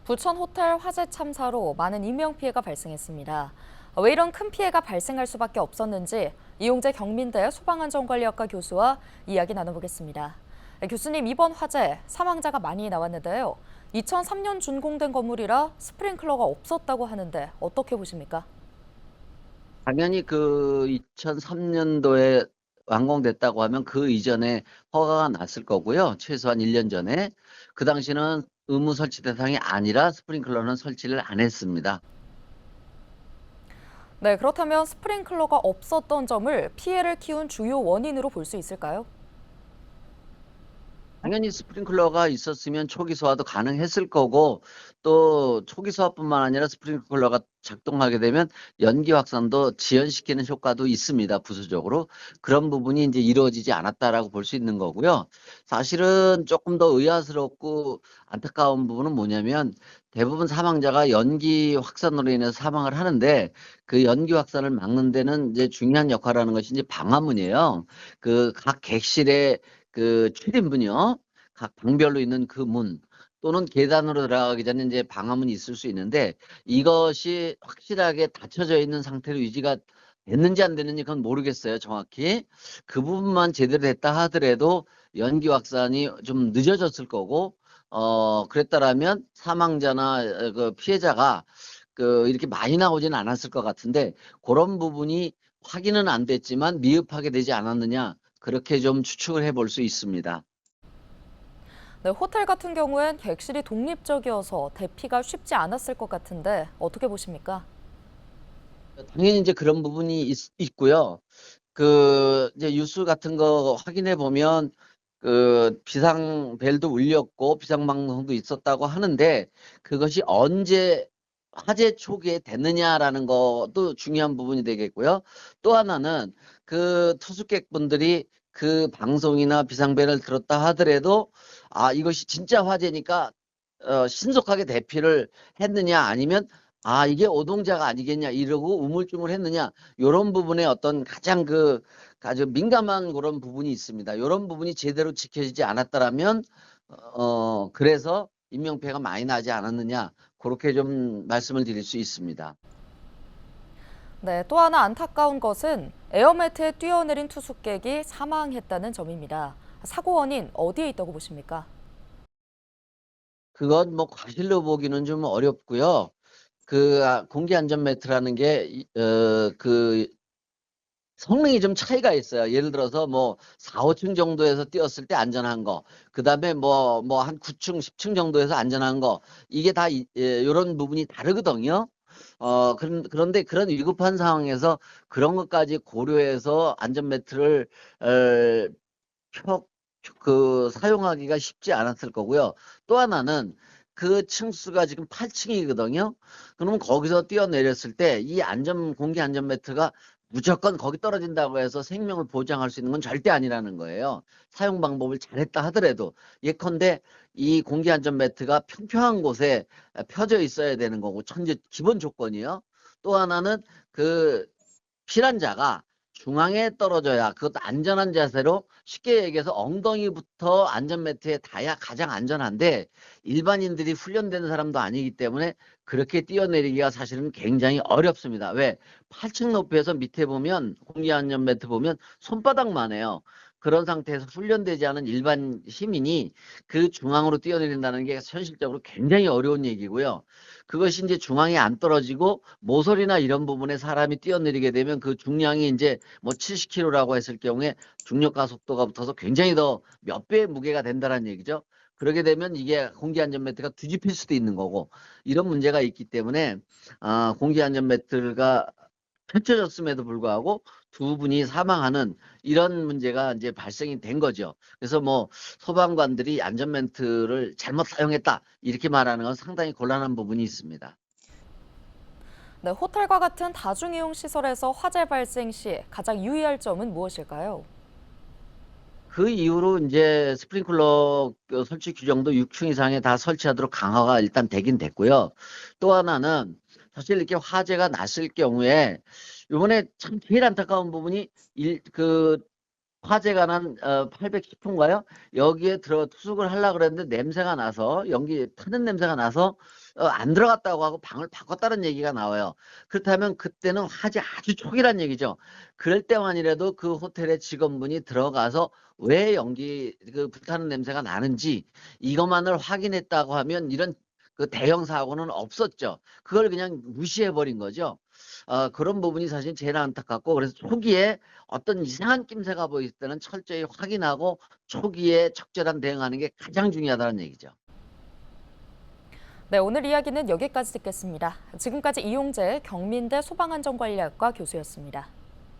부천 호텔 화재 참사로 많은 인명피해가 발생했습니다. 왜 이런 큰 피해가 발생할 수밖에 없었는지 이용재 경민대 소방안전관리학과 교수와 이야기 나눠보겠습니다. 교수님, 이번 화재 사망자가 많이 나왔는데요. 2003년 준공된 건물이라 스프링클러가 없었다고 하는데 어떻게 보십니까? 당연히 그 2003년도에 완공됐다고 하면 그 이전에 허가가 났을 거고요. 최소한 1년 전에. 그 당시는 의무 설치 대상이 아니라 스프링클러는 설치를 안 했습니다. 네, 그렇다면 스프링클러가 없었던 점을 피해를 키운 주요 원인으로 볼 수 있을까요? 당연히 스프링클러가 있었으면 초기 소화도 가능했을 거고, 또 초기 소화뿐만 아니라 스프링클러가 작동하게 되면 연기 확산도 지연시키는 효과도 있습니다. 부수적으로. 그런 부분이 이제 이루어지지 않았다라고 볼 수 있는 거고요. 사실은 조금 더 의아스럽고 안타까운 부분은 뭐냐면, 대부분 사망자가 연기 확산으로 인해서 사망을 하는데, 그 연기 확산을 막는 데는 이제 중요한 역할을 하는 것이 이제 방화문이에요. 그 각 객실의 그 출입문이요. 각 방별로 있는 그 문 또는 계단으로 들어가기 전에 이제 방화문이 있을 수 있는데, 이것이 확실하게 닫혀져 있는 상태로 유지가 됐는지 안 됐는지 그건 모르겠어요. 정확히. 그 부분만 제대로 됐다 하더라도 연기 확산이 좀 늦어졌을 거고, 그랬다라면 사망자나 그 피해자가 그 이렇게 많이 나오지는 않았을 것 같은데, 그런 부분이 확인은 안 됐지만 미흡하게 되지 않았느냐, 그렇게 좀 추측을 해볼 수 있습니다. 네, 호텔 같은 경우엔 객실이 독립적이어서 대피가 쉽지 않았을 것 같은데 어떻게 보십니까? 당연히 이제 그런 부분이 있고요. 그 이제 뉴스 같은 거 확인해 보면 그 비상벨도 울렸고 비상방송도 있었다고 하는데, 그것이 언제 화재 초기에 됐느냐라는 것도 중요한 부분이 되겠고요. 또 하나는 그 투숙객분들이 그 방송이나 비상벨을 들었다 하더라도 이것이 진짜 화재니까 신속하게 대피를 했느냐, 아니면 이게 오동자가 아니겠냐 이러고 우물쭈물했느냐, 이런 부분에 어떤 가장 그 아주 민감한 그런 부분이 있습니다. 이런 부분이 제대로 지켜지지 않았다라면 그래서 인명피해가 많이 나지 않았느냐, 그렇게 좀 말씀을 드릴 수 있습니다. 네, 또 하나 안타까운 것은 에어매트에 뛰어내린 투숙객이 사망했다는 점입니다. 사고 원인 어디에 있다고 보십니까? 그건 뭐 과실로 보기는 좀 어렵고요. 그 공기 안전 매트라는 게그 성능이 좀 차이가 있어요. 예를 들어서 뭐 4, 5층 정도에서 뛰었을 때 안전한 거, 그다음에 뭐 한 9층, 10층 정도에서 안전한 거, 이게 다 이런 부분이 다르거든요. 그런데 그런 위급한 상황에서 그런 것까지 고려해서 안전 매트를 어, 펴, 그 사용하기가 쉽지 않았을 거고요. 또 하나는 그 층수가 지금 8층이거든요. 그러면 거기서 뛰어내렸을 때 이 공기 안전 매트가 무조건 거기 떨어진다고 해서 생명을 보장할 수 있는 건 절대 아니라는 거예요. 사용 방법을 잘했다 하더라도. 예컨대 이 공기 안전 매트가 평평한 곳에 펴져 있어야 되는 거고, 천재 기본 조건이요. 또 하나는 그 피난자가 중앙에 떨어져야, 그것도 안전한 자세로, 쉽게 얘기해서 엉덩이부터 안전매트에 닿아야 가장 안전한데, 일반인들이 훈련된 사람도 아니기 때문에 그렇게 뛰어내리기가 사실은 굉장히 어렵습니다. 왜? 8층 높이에서 밑에 보면 공기 안전매트 보면 손바닥만 해요. 그런 상태에서 훈련되지 않은 일반 시민이 그 중앙으로 뛰어내린다는 게 현실적으로 굉장히 어려운 얘기고요. 그것이 이제 중앙에 안 떨어지고 모서리나 이런 부분에 사람이 뛰어내리게 되면 그 중량이 이제 뭐 70kg라고 했을 경우에 중력과 속도가 붙어서 굉장히 더 몇 배의 무게가 된다는 얘기죠. 그러게 되면 이게 공기안전매트가 뒤집힐 수도 있는 거고, 이런 문제가 있기 때문에 공기안전매트가 펼쳐졌음에도 불구하고 두 분이 사망하는 이런 문제가 이제 발생이 된 거죠. 그래서 뭐 소방관들이 안전멘트를 잘못 사용했다 이렇게 말하는 건 상당히 곤란한 부분이 있습니다. 네, 호텔과 같은 다중이용 시설에서 화재 발생 시 가장 유의할 점은 무엇일까요? 그 이후로 이제 스프링클러 그 설치 규정도 6층 이상에 다 설치하도록 강화가 일단 되긴 됐고요. 또 하나는 사실 이렇게 화재가 났을 경우에 이번에 참 제일 안타까운 부분이 그 화재가 난 810호인가요? 여기에 투숙을 하려고 그랬는데 냄새가 나서 연기 타는 냄새가 나서 안 들어갔다고 하고 방을 바꿨다는 얘기가 나와요. 그렇다면 그때는 화재 아주 초기란 얘기죠. 그럴 때만이라도 그 호텔의 직원분이 들어가서 왜 불타는 냄새가 나는지 이것만을 확인했다고 하면 이런 그 대형 사고는 없었죠. 그걸 그냥 무시해 버린 거죠. 그런 부분이 사실 제일 안타깝고, 그래서 초기에 어떤 이상한 낌새가 보일 때는 철저히 확인하고 초기에 적절한 대응하는 게 가장 중요하다는 얘기죠. 네, 오늘 이야기는 여기까지 듣겠습니다. 지금까지 이용재 경민대 소방안전관리학과 교수였습니다.